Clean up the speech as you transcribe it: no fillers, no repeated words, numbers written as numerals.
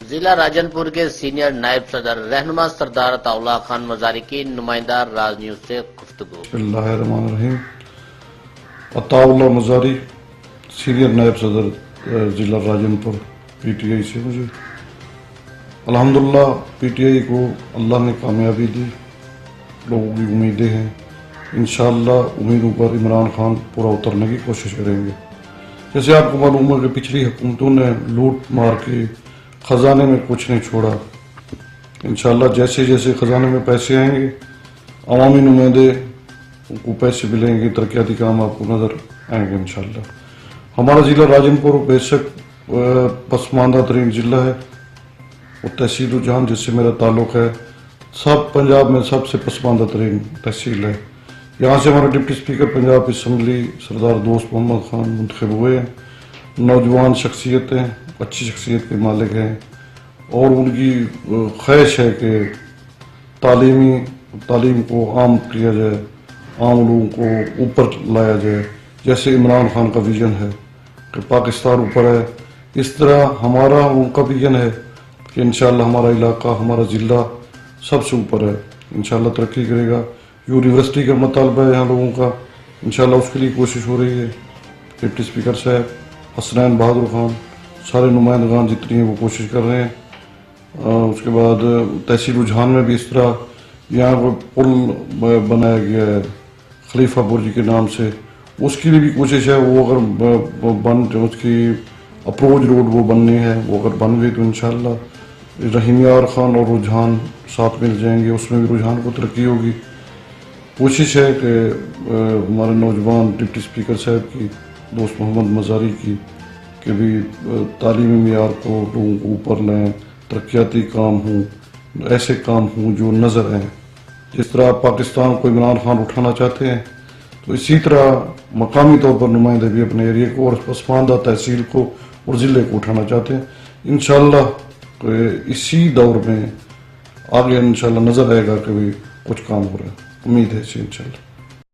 ضلع راجن پور کے سینئر نائب صدر رہنما سردار عطا اللہ خان مزاری کی نمائندہ راج نیوز سے گفتگو۔ بسم اللہ الرحمن الرحیم۔ عطا اللہ مزاری سینئر نائب صدر ضلع راجن پور پی ٹی آئی سے مجھے الحمدللہ پی ٹی آئی کو اللہ نے کامیابی دی، لوگوں کی امیدیں ہیں، انشاءاللہ امیدوں پر عمران خان پورا اترنے کی کوشش کریں گے۔ جیسے آپ کو معلوم ہے کہ پچھلی حکومتوں نے لوٹ مار کے خزانے میں کچھ نہیں چھوڑا، انشاءاللہ جیسے جیسے خزانے میں پیسے آئیں گے، عوامی نمائندے کو پیسے ملیں گے، ترقیاتی کام آپ کو نظر آئیں گے انشاءاللہ۔ ہمارا ضلع راجن پور بے شک پسماندہ ترین ضلع ہے، وہ تحصیل رجحان جس سے میرا تعلق ہے سب پنجاب میں سب سے پسماندہ ترین تحصیل ہے۔ یہاں سے ہمارے ڈپٹی اسپیکر پنجاب اسمبلی سردار دوست محمد خان منتخب ہوئے ہیں، نوجوان شخصیتیں، اچھی شخصیت کے مالک ہیں، اور ان کی خواہش ہے کہ تعلیم کو عام کیا جائے، عام لوگوں کو اوپر لایا جائے، جیسے عمران خان کا ویژن ہے کہ پاکستان اوپر ہے، اس طرح ہمارا ان کا ویژن ہے کہ انشاءاللہ ہمارا علاقہ، ہمارا ضلع سب سے اوپر ہے، انشاءاللہ ترقی کرے گا۔ یونیورسٹی کا مطالبہ ہے یہاں لوگوں کا، انشاءاللہ اس کے لیے کوشش ہو رہی ہے۔ ڈپٹی اسپیکر صاحب حسنین بہادر خان، سارے نمائندگان جتنی ہیں وہ کوشش کر رہے ہیں۔ اس کے بعد تحصیل رجحان میں بھی اس طرح یہاں کو پل بنایا گیا ہے خلیفہ برج کے نام سے، اس کے لیے بھی کوشش ہے، وہ اگر اس کی اپروچ روڈ وہ بننی ہے، وہ اگر بن گئی تو انشاءاللہ رحیم یار خان اور رجحان ساتھ مل جائیں گے، اس میں بھی رجحان کو ترقی ہوگی۔ کوشش ہے کہ ہمارے نوجوان ڈپٹی اسپیکر صاحب کی، دوست محمد مزاری کی، کہ بھی تعلیمی معیار کو لوگوں کو اوپر لائیں، ترقیاتی کام ہوں، ایسے کام ہوں جو نظر آئیں۔ جس طرح آپ پاکستان کو عمران خان اٹھانا چاہتے ہیں تو اسی طرح مقامی طور پر نمائندے بھی اپنے ایریے کو اور پسماندہ تحصیل کو اور ضلع کو اٹھانا چاہتے ہیں۔ انشاءاللہ اسی دور میں آگے انشاءاللہ نظر آئے گا کہ بھی کچھ کام ہو رہا ہے، امید ہے اسے انشاءاللہ۔